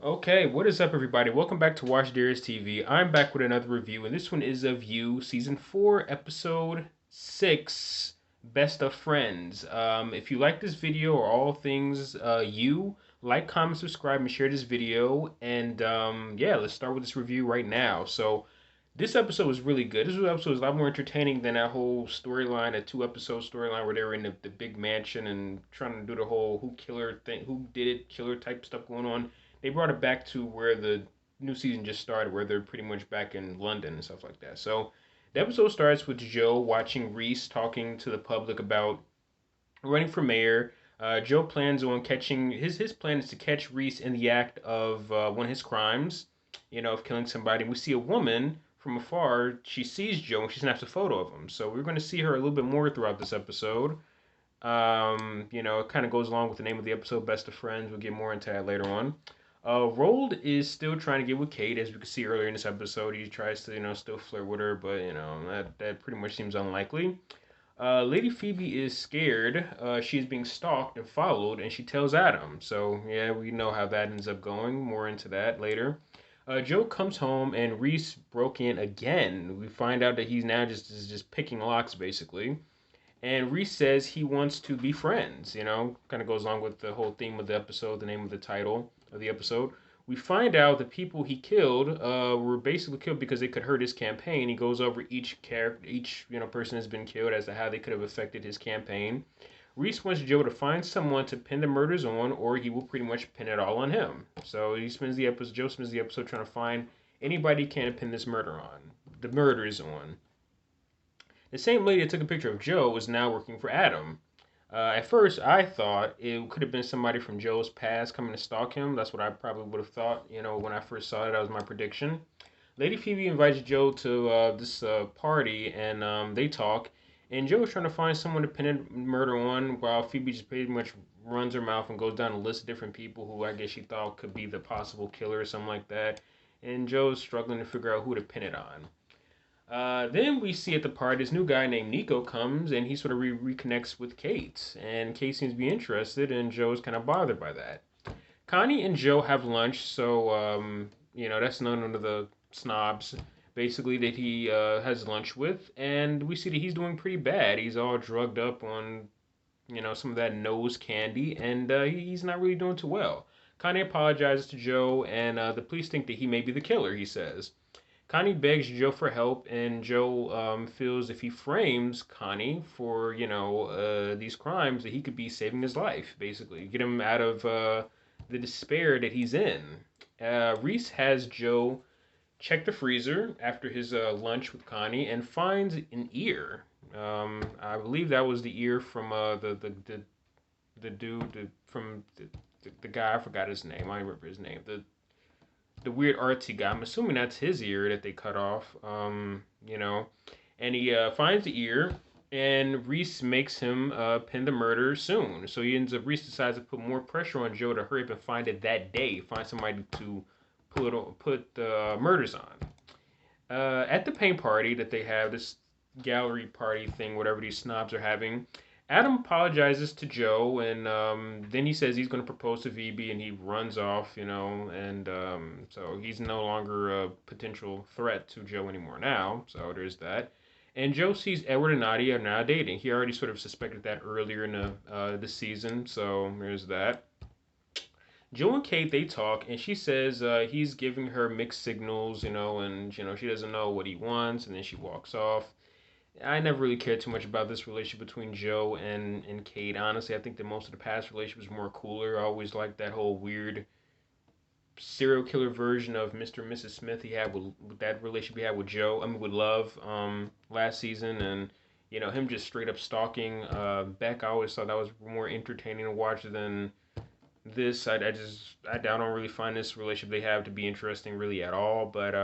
Okay, what is up, everybody? Welcome back to Watch Darius TV. I'm back with another review, and this one is of You, Season 4, Episode 6, Best of Friends. If you like this video or all things You, like, comment, subscribe, and share this video. And yeah, let's start with this review right now. So, this episode was really good. This episode was a lot more entertaining than that whole storyline, that two-episode storyline where they were in the big mansion and trying to do the whole who killer thing, who did it, killer type stuff going on. They brought it back to where the new season just started, where they're pretty much back in London and stuff like that. So the episode starts with Joe watching Reese talking to the public about running for mayor. Joe plans on catching his plan is to catch Reese in the act of one of his crimes, of killing somebody. We see a woman from afar. She sees Joe and she snaps a photo of him. So we're going to see her a little bit more throughout this episode. It kind of goes along with the name of the episode, Best of Friends. We'll get more into that later on. Rold is still trying to get with Kate, as we could see earlier in this episode. He tries to, still flirt with her, but that pretty much seems unlikely. Lady Phoebe is scared. She's being stalked and followed, and she tells Adam. So yeah, we know how that ends up going. More into that later. Joe comes home and Reese broke in again. We find out that he's now just picking locks basically. And Reese says he wants to be friends, kind of goes along with the whole theme of the episode, the name of the title of the episode. We find out the people he killed were basically killed because they could hurt his campaign. He goes over each character, each person has been killed as to how they could have affected his campaign. Reese wants Joe to find someone to pin the murders on, or he will pretty much pin it all on him. So Joe spends the episode trying to find anybody he can pin this the murders on. The same lady that took a picture of Joe was now working for Adam. At first, I thought it could have been somebody from Joe's past coming to stalk him. That's what I probably would have thought, when I first saw it. That was my prediction. Lady Phoebe invites Joe to this party, and they talk. And Joe is trying to find someone to pin a murder on, while Phoebe just pretty much runs her mouth and goes down a list of different people who I guess she thought could be the possible killer or something like that. And Joe's struggling to figure out who to pin it on. Then we see at the party this new guy named Nico comes and he sort of reconnects with Kate. And Kate seems to be interested, and Joe's kind of bothered by that. Connie and Joe have lunch, so, that's none of the snobs basically that he has lunch with. And we see that he's doing pretty bad. He's all drugged up on, some of that nose candy, and he's not really doing too well. Connie apologizes to Joe, and the police think that he may be the killer, he says. Connie begs Joe for help, and Joe feels if he frames Connie for these crimes, that he could be saving his life, basically get him out of the despair that he's in. Reese has Joe check the freezer after his lunch with Connie and finds an ear. I believe that was the ear from the dude from the guy. I forgot his name. I don't remember his name. The weird artsy guy. I'm assuming that's his ear that they cut off. And he finds the ear, and Reese makes him pin the murder soon. So Reese decides to put more pressure on Joe to hurry up and find it that day. Find somebody to put the murders on. At the paint party that they have, this gallery party thing, whatever these snobs are having, Adam apologizes to Joe, and then he says he's going to propose to Phoebe, and he runs off, and so he's no longer a potential threat to Joe anymore now. So there's that. And Joe sees Edward and Nadia are now dating. He already sort of suspected that earlier in the season, so there's that. Joe and Kate, they talk, and she says he's giving her mixed signals, and she doesn't know what he wants, and then she walks off. I never really cared too much about this relationship between Joe and Kate. Honestly, I think that most of the past relationships were more cooler. I always liked that whole weird serial killer version of Mr. and Mrs. Smith he had with that relationship he had with Joe. I mean, with Love last season, and him just straight up stalking Beck. I always thought that was more entertaining to watch than this. I don't really find this relationship they have to be interesting really at all. But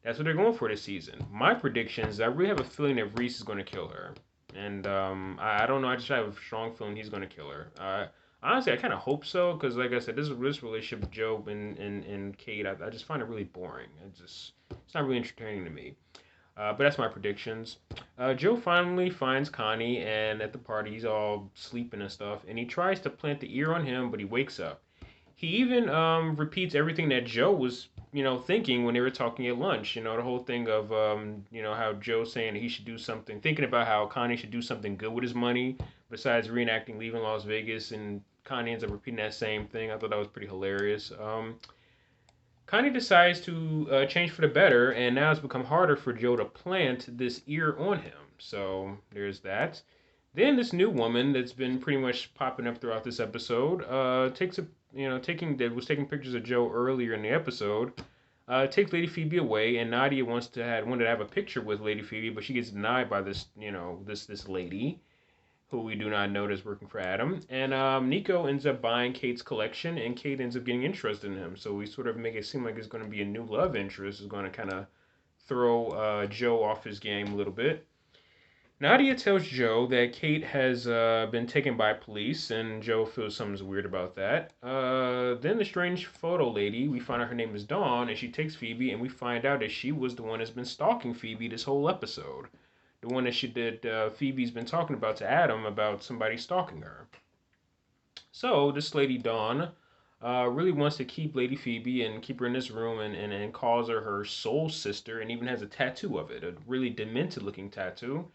that's what they're going for this season. My predictions, I really have a feeling that Reese is going to kill her. And I don't know, I just have a strong feeling he's going to kill her. Honestly, I kind of hope so, because like I said, this relationship with Job and Kate, I just find it really boring. It's not really entertaining to me. But that's my predictions. Joe finally finds Connie, and at the party, he's all sleeping and stuff, and he tries to plant the ear on him, but he wakes up. He even repeats everything that Joe was, thinking when they were talking at lunch. The whole thing of, how Joe saying he should do something, thinking about how Connie should do something good with his money besides reenacting leaving Las Vegas, and Connie ends up repeating that same thing. I thought that was pretty hilarious. Connie decides to change for the better, and now it's become harder for Joe to plant this ear on him. So there's that. Then this new woman that's been pretty much popping up throughout this episode takes a taking that was taking pictures of Joe earlier in the episode. Takes Lady Phoebe away, and Nadia wanted to have a picture with Lady Phoebe, but she gets denied by this lady who we do not know is working for Adam. And Nico ends up buying Kate's collection, and Kate ends up getting interested in him. So we sort of make it seem like it's going to be a new love interest. Is going to kind of throw Joe off his game a little bit. Nadia tells Joe that Kate has been taken by police, and Joe feels something's weird about that. Then the strange photo lady, we find out her name is Dawn, and she takes Phoebe, and we find out that she was the one that's been stalking Phoebe this whole episode. The one that Phoebe's been talking about to Adam about somebody stalking her. So this lady Dawn really wants to keep Lady Phoebe and keep her in this room, and calls her soul sister, and even has a tattoo of it, a really demented looking tattoo.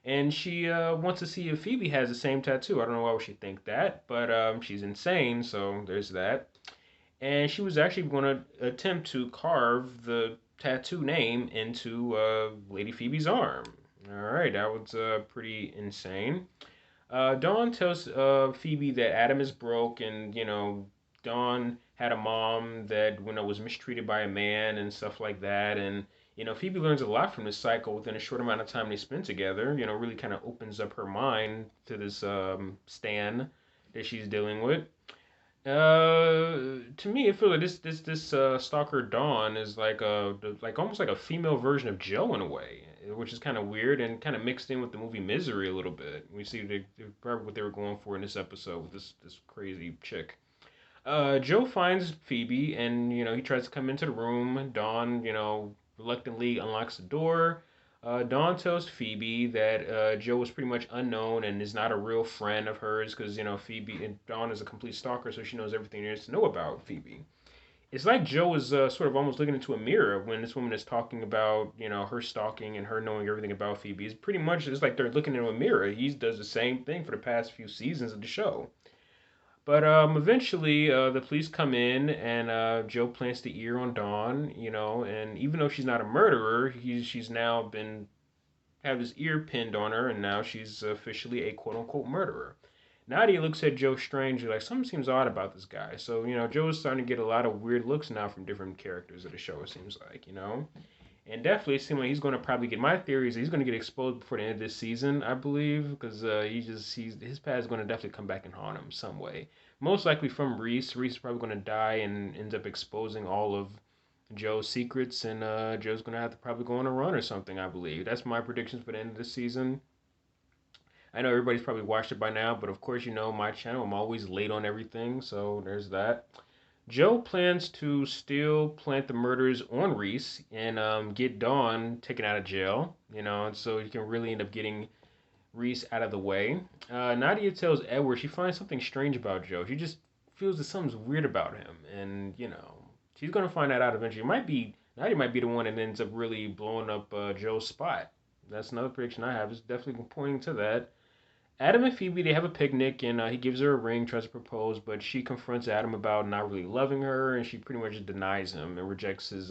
And she wants to see if Phoebe has the same tattoo. I don't know why would she think that, but she's insane, so there's that. And she was actually going to attempt to carve the tattoo name into Lady Phoebe's arm. All right, that was pretty insane. Dawn tells Phoebe that Adam is broke, and Dawn had a mom that was mistreated by a man and stuff like that, and Phoebe learns a lot from this cycle within a short amount of time they spend together. Really kind of opens up her mind to this Stan that she's dealing with. To me, I feel like this stalker Dawn is like almost like a female version of Joe in a way, which is kind of weird and kind of mixed in with the movie Misery a little bit. We see probably what they were going for in this episode with this crazy chick. Joe finds Phoebe, and he tries to come into the room. Dawn reluctantly unlocks the door. Dawn tells Phoebe that Joe was pretty much unknown and is not a real friend of hers because Phoebe and Dawn is a complete stalker, so she knows everything there is to know about Phoebe. It's like Joe is sort of almost looking into a mirror when this woman is talking about her stalking and her knowing everything about Phoebe. It's pretty much it's like they're looking into a mirror. He does the same thing for the past few seasons of the show. But eventually, the police come in, and Joe plants the ear on Dawn, and even though she's not a murderer, she's now been have his ear pinned on her, and now she's officially a quote unquote murderer. Nadia looks at Joe strangely, like something seems odd about this guy. So Joe's starting to get a lot of weird looks now from different characters of the show. It seems like. And definitely it seems like he's going to probably get. My theory is he's going to get exposed before the end of this season, I believe, because his past is going to definitely come back and haunt him some way. Most likely from Reese. Reese is probably going to die and ends up exposing all of Joe's secrets, and Joe's going to have to probably go on a run or something, I believe. That's my predictions for the end of the season. I know everybody's probably watched it by now, but of course, my channel. I'm always late on everything, so there's that. Joe plans to still plant the murders on Reese and get Dawn taken out of jail, and so he can really end up getting Reese out of the way. Nadia tells Edward she finds something strange about Joe. She just feels that something's weird about him, and she's gonna find that out eventually. Nadia might be the one that ends up really blowing up Joe's spot. That's another prediction I have. It's definitely pointing to that. Adam and Phoebe, they have a picnic, and he gives her a ring, tries to propose, but she confronts Adam about not really loving her, and she pretty much denies him and rejects his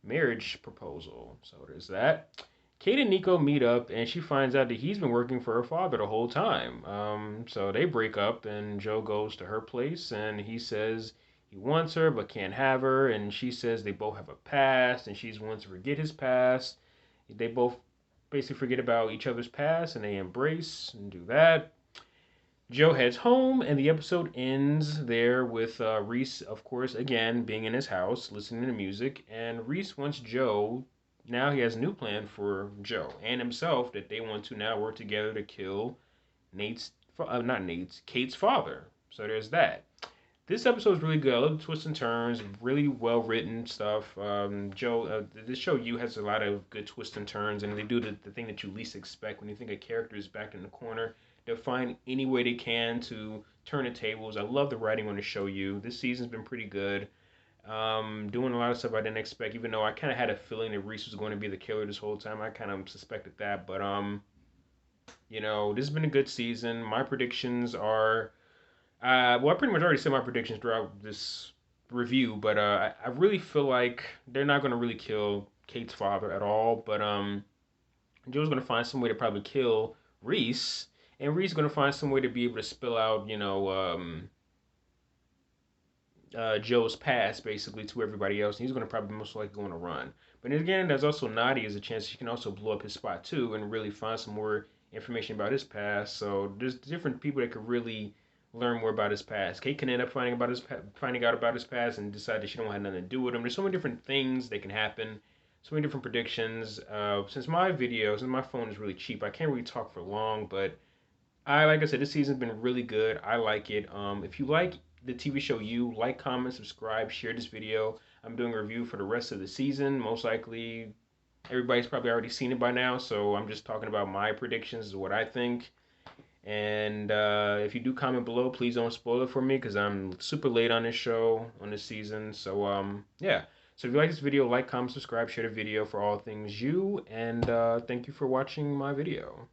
marriage proposal. So there's that. Kate and Nico meet up, and she finds out that he's been working for her father the whole time. So they break up, and Joe goes to her place, and he says he wants her but can't have her, and she says they both have a past, and she wants to forget his past. They both basically forget about each other's past, and they embrace and do that. Joe heads home, and the episode ends there with Reese, of course, again being in his house, listening to music, and Reese wants Joe. Now he has a new plan for Joe and himself that they want to now work together to kill Kate's father. So there's that. This episode is really good. I love the twists and turns, really well written stuff. This show You has a lot of good twists and turns, and they do the thing that you least expect when you think a character is backed in the corner. They'll find any way they can to turn the tables. I love the writing on the show. This season's been pretty good. Doing a lot of stuff I didn't expect, even though I kind of had a feeling that Reese was going to be the killer this whole time. I kind of suspected that, but this has been a good season. My predictions are, well, I pretty much already said my predictions throughout this review, but I really feel like they're not going to really kill Kate's father at all. But Joe's going to find some way to probably kill Reese, and Reese is going to find some way to be able to spill out, Joe's past basically to everybody else, and he's going to probably most likely go on a run. But then again, there's also Nadia as a chance she can also blow up his spot too and really find some more information about his past. So there's different people that could really learn more about his past. Kate can end up finding out about his past and decide that she don't have nothing to do with him. There's so many different things that can happen. So many different predictions. Since my phone is really cheap, I can't really talk for long, but like I said, this season's been really good. I like it. If you like the TV show, like, comment, subscribe, share this video. I'm doing a review for the rest of the season. Most likely, everybody's probably already seen it by now, so I'm just talking about my predictions, what I think. And if you do comment below, please don't spoil it for me because I'm super late on this show, on this season. So yeah. So if you like this video, like, comment, subscribe, share the video for all things you. And thank you for watching my video.